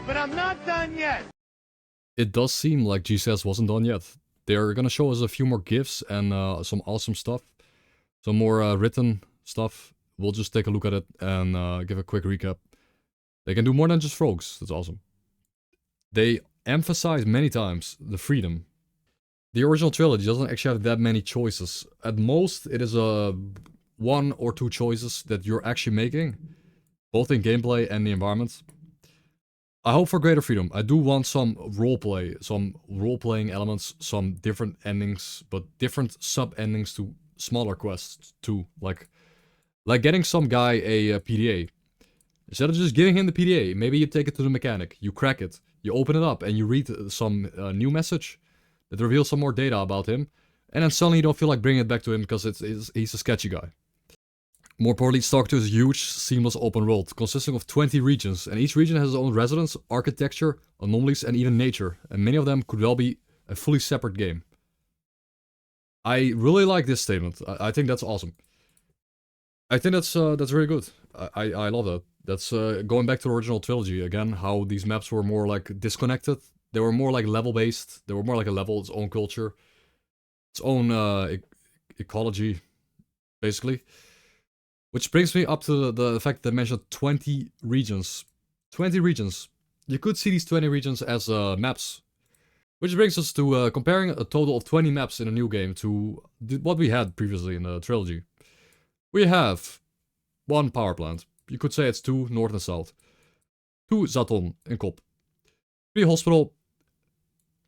But I'm not done yet. It does seem like GCS wasn't done yet. They're gonna show us a few more GIFs and some awesome stuff. Some more written stuff. We'll just take a look at it and give a quick recap. They can do more than just frogs. That's awesome. They emphasize many times the freedom. The original trilogy doesn't actually have that many choices. At most, it is one or two choices that you're actually making, both in gameplay and the environment. I hope for greater freedom. I do want some roleplay, some role-playing elements, some different endings, but different sub-endings to smaller quests too. Like getting some guy a PDA. Instead of just giving him the PDA, maybe you take it to the mechanic, you crack it, you open it up, and you read some new message that reveals some more data about him, and then suddenly you don't feel like bringing it back to him because he's a sketchy guy. More importantly, S.T.A.L.K.E.R 2 is a huge, seamless open world, consisting of 20 regions, and each region has its own residence, architecture, anomalies, and even nature, and many of them could well be a fully separate game. I really like this statement. I think that's awesome. I think that's really good. I love that. That's going back to the original trilogy again, how these maps were more like disconnected. They were more like level-based. They were more like a level, its own culture, its own ecology, basically. Which brings me up to the fact that I mentioned 20 regions. 20 regions. You could see these 20 regions as maps. Which brings us to comparing a total of 20 maps in a new game to what we had previously in the trilogy. We have one power plant. You could say it's 2 north and south. 2 Zaton in Kop. 3 hospital,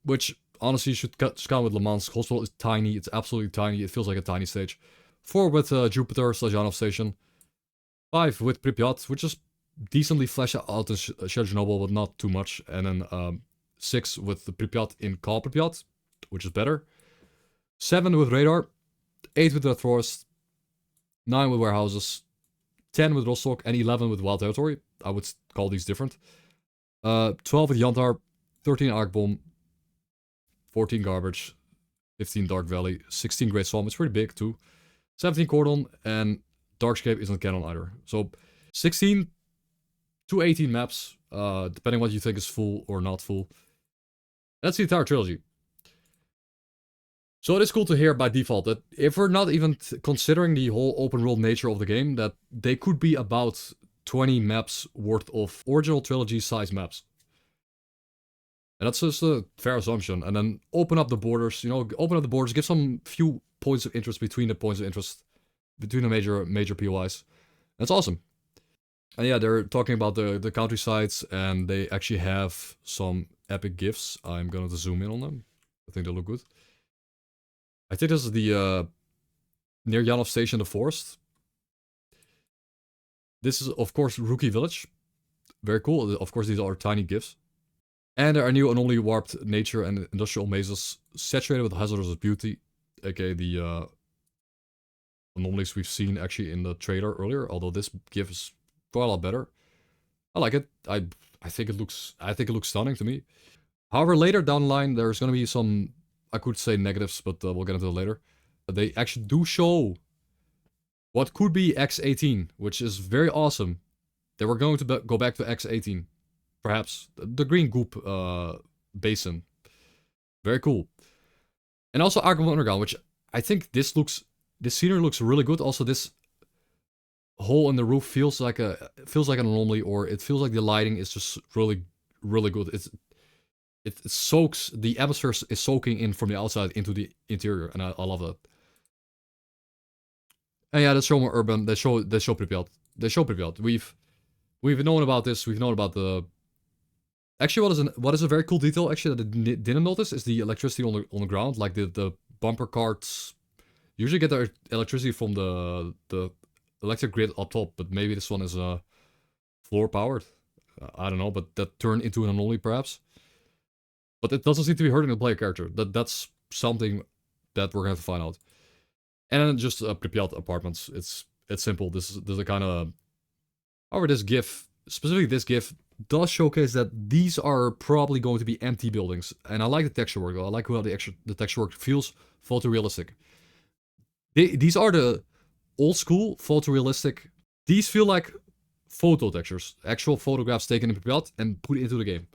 which honestly should count with Le Mans. Hospital is tiny, it's absolutely tiny, it feels like a tiny stage. 4 with Jupiter / Janov Station. 5 with Pripyat, which is decently fleshed out in Chernobyl, but not too much. And then 6 with the Pripyat in Kal Pripyat, which is better. 7 with Radar. 8 with Red Forest. 9 with Warehouses. 10 with Rostock, and 11 with Wild Territory. I would call these different. 12 with Yantar. 13 Arkbom. 14 Garbage. 15 Dark Valley. 16 Great Swamp, it's pretty big too. 17 Cordon, and Darkscape isn't canon either. So 16 to 18 maps, depending what you think is full or not full. That's the entire trilogy. So it is cool to hear by default that if we're not even considering the whole open world nature of the game, that they could be about 20 maps worth of original trilogy size maps. And that's just a fair assumption. And then open up the borders, open up the borders, give some few points of interest between the points of interest, between the major POIs. That's awesome. And yeah, they're talking about the countrysides, and they actually have some epic gifts. I'm gonna zoom in on them. I think they look good. I think this is the near Janov Station, the forest. This is of course Rookie Village. Very cool. Of course, these are tiny gifts. And there are new anomaly warped nature and industrial mazes saturated with hazardous beauty, aka the anomalies we've seen actually in the trailer earlier. Although this GIF is quite a lot better. I like it. I think it looks stunning to me. However, later down the line, there's gonna be some, I could say negatives, but we'll get into it later. They actually do show what could be X18, which is very awesome. They were going to go back to X18. Perhaps. The green goop basin. Very cool. And also Arkham Underground, which I think this scenery looks really good. Also, this hole in the roof feels like an anomaly, or it feels like the lighting is just really, really good. It soaks, the atmosphere is soaking in from the outside into the interior, and I love that. And yeah, they show more urban. They show Pripyat. They show Pripyat. We've known about this. We've known about the. Actually, what is a very cool detail actually that I didn't notice is the electricity on the ground. Like the bumper carts usually get their electricity from the electric grid up top, but maybe this one is floor powered. I don't know, but that turned into an anomaly perhaps. But it doesn't seem to be hurting the player character. That's something that we're gonna have to find out. And then just Pripyat apartments. It's simple. This is a kind of. However, this GIF, specifically this GIF, does showcase that these are probably going to be empty buildings. And I like the texture work though. I like how the texture work feels photorealistic. These are the old school photorealistic. These feel like photo textures, actual photographs taken in Pripyat and put into the game.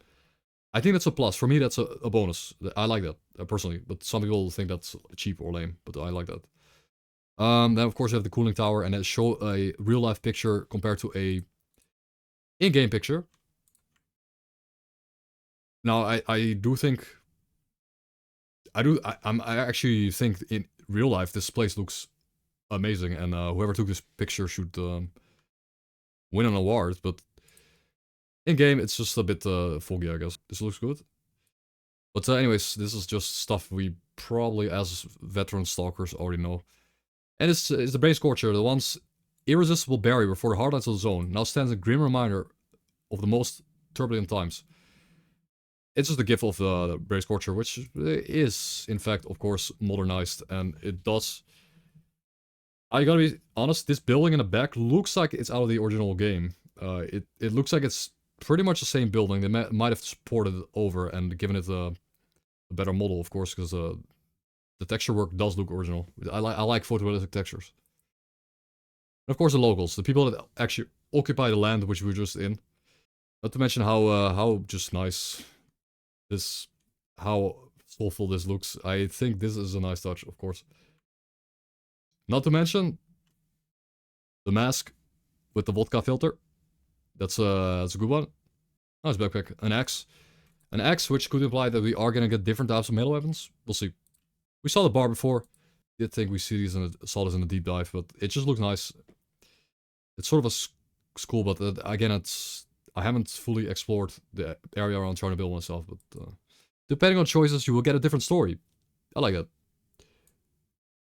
I think that's a plus. For me, that's a bonus. I like that, personally. But some people think that's cheap or lame, but I like that. Then, of course, you have the cooling tower, and it show a real-life picture compared to a in-game picture. Now, I do think... I actually think in real life, this place looks amazing, and whoever took this picture should win an award, but in-game, it's just a bit foggy, I guess. This looks good. But anyways, this is just stuff we probably, as veteran stalkers, already know. And it's the Brain Scorcher, the once irresistible barrier before the hardlines of the zone, now stands a grim reminder of the most turbulent times. It's just a gift of the Brain Scorcher, which is, in fact, of course, modernized, and it does... I gotta be honest, this building in the back looks like it's out of the original game. It looks like it's pretty much the same building. They might have ported it over and given it a better model, of course, because the texture work does look original. I like photorealistic textures. And of course, the locals, the people that actually occupy the land which we were just in. Not to mention how just nice this, how soulful this looks. I think this is a nice touch, of course. Not to mention the mask with the vodka filter. That's a good one. Nice backpack. An axe. An axe, which could imply that we are gonna get different types of melee weapons. We'll see. We saw the bar before. Did think we see these saw this in a deep dive, but it just looks nice. It's sort of a school, but again, I haven't fully explored the area around trying to build myself. But depending on choices, you will get a different story. I like that.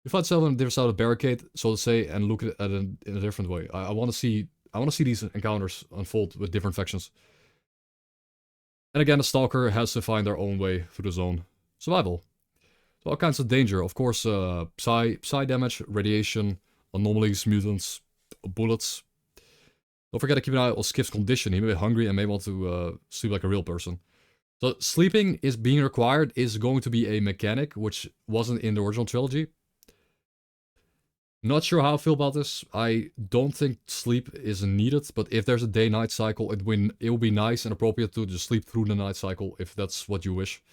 You find yourself on a different side of the barricade, so to say, and look at it in a different way. I want to see these encounters unfold with different factions. And again, the Stalker has to find their own way through the zone. Survival. So all kinds of danger. Of course, psi damage, radiation, anomalies, mutants, bullets. Don't forget to keep an eye on Skip's condition. He may be hungry and may want to sleep like a real person. So sleeping is being required, is going to be a mechanic, which wasn't in the original trilogy. Not sure how I feel about this. I don't think sleep is needed, but if there's a day-night cycle, it will be nice and appropriate to just sleep through the night cycle if that's what you wish.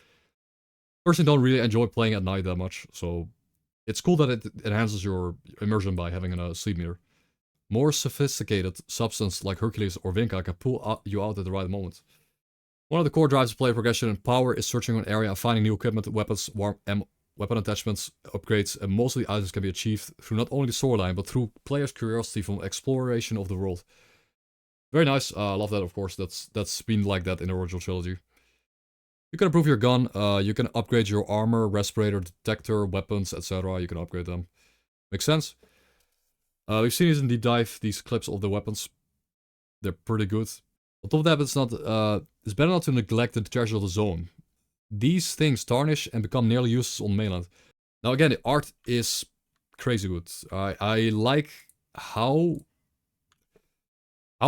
Personally, don't really enjoy playing at night that much, so it's cool that it enhances your immersion by having a sleep meter. More sophisticated substance like Hercules or Vinca can pull you out at the right moment. One of the core drives of player progression and power is searching an area and finding new equipment, weapons, weapon attachments, upgrades, and most of the items can be achieved through not only the storyline, but through players' curiosity from exploration of the world. Very nice. I love that, of course. That's been like that in the original trilogy. You can improve your gun. You can upgrade your armor, respirator, detector, weapons, etc. You can upgrade them. Makes sense. We've seen these in Deep Dive, these clips of the weapons. They're pretty good. On top of that, it's better not to neglect the treasure of the zone. These things tarnish and become nearly useless on mainland. Now again, the art is crazy good. I like how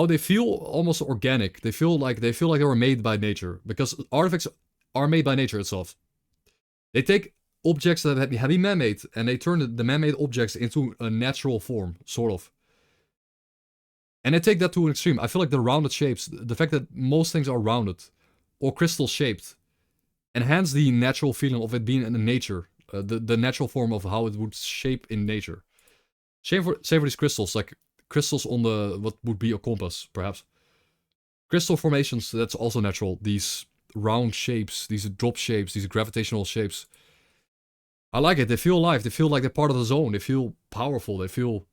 they feel almost organic. They feel like they were made by nature, because artifacts are made by nature itself. They take objects that have been man-made and they turn the man-made objects into a natural form, sort of. And they take that to an extreme. I feel like the rounded shapes, the fact that most things are rounded or crystal shaped, enhance the natural feeling of it being in nature. The natural form of how it would shape in nature. Same for these crystals, like crystals on what would be a compass, perhaps. Crystal formations, that's also natural. These round shapes, these drop shapes, these gravitational shapes. I like it. They feel alive. They feel like they're part of the zone. They feel powerful. They feel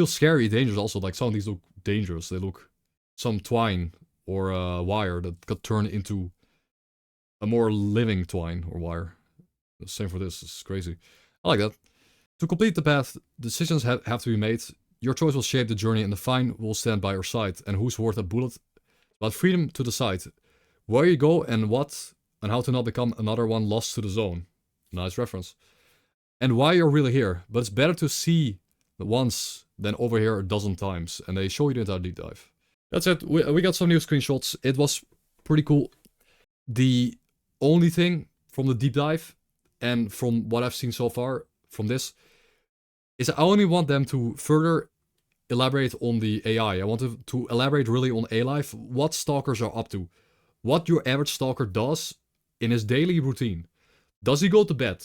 scary, dangerous also. Like some of these look dangerous. They look some twine or a wire that got turned into a more living twine or wire. The same for this. It's crazy. I like that. To complete the path, decisions have to be made. Your choice will shape the journey and the fine will stand by your side. And who's worth a bullet? But freedom to decide where you go and what, and how to not become another one lost to the zone. Nice reference. And why you're really here. But it's better to see once than over here a dozen times. And they show you the entire deep dive. That's it. We got some new screenshots. It was pretty cool. The only thing from the deep dive, and from what I've seen so far from this, is I only want them to further elaborate on the AI. I want to elaborate really on A-Life, what stalkers are up to. What your average stalker does in his daily routine. Does he go to bed?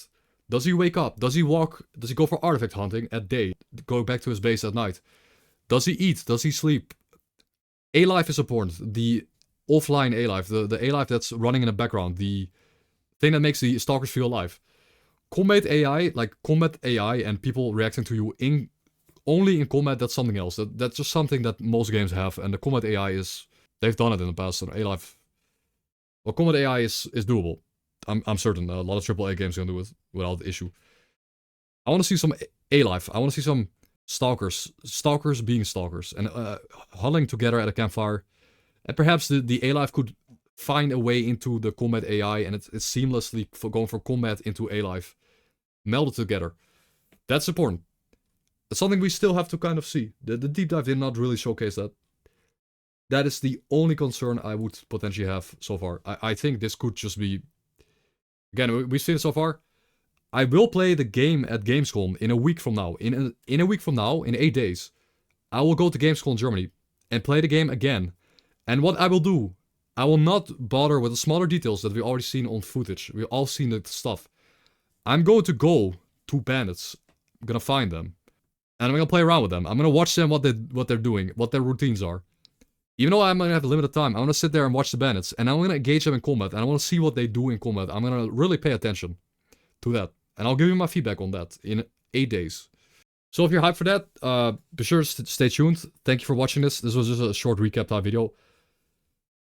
Does he wake up? Does he walk? Does he go for artifact hunting at day? Go back to his base at night? Does he eat? Does he sleep? A-Life is important. The offline A-Life, the A-Life that's running in the background, the thing that makes the stalkers feel alive. Combat AI, like combat AI and people reacting to you only in combat, that's something else. That's just something that most games have, and the combat AI they've done it in the past, and A-Life, well, combat AI is doable. I'm certain a lot of AAA games can do it without issue. I want to see some A-Life. I want to see some stalkers being stalkers, and huddling together at a campfire. And perhaps the A-Life could find a way into the combat AI, and it's seamlessly going from combat into A-Life. Melded together. That's important. That's something we still have to kind of see. The deep dive did not really showcase that. That is the only concern I would potentially have so far. I think this could just be... Again, we've seen it so far. I will play the game at Gamescom in a week from now. In a week from now, in 8 days, I will go to Gamescom in Germany and play the game again. And what I will do, I will not bother with the smaller details that we've already seen on footage. We've all seen the stuff. I'm going to go to bandits. I'm gonna find them. And I'm gonna play around with them. I'm gonna watch them, what they're doing, what their routines are. Even though I'm gonna have a limited time, I'm gonna sit there and watch the bandits. And I'm gonna engage them in combat. And I wanna see what they do in combat. I'm gonna really pay attention to that. And I'll give you my feedback on that in 8 days. So if you're hyped for that, be sure to stay tuned. Thank you for watching this. This was just a short recap type video.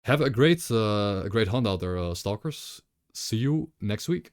Have a great hunt out there, stalkers. See you next week.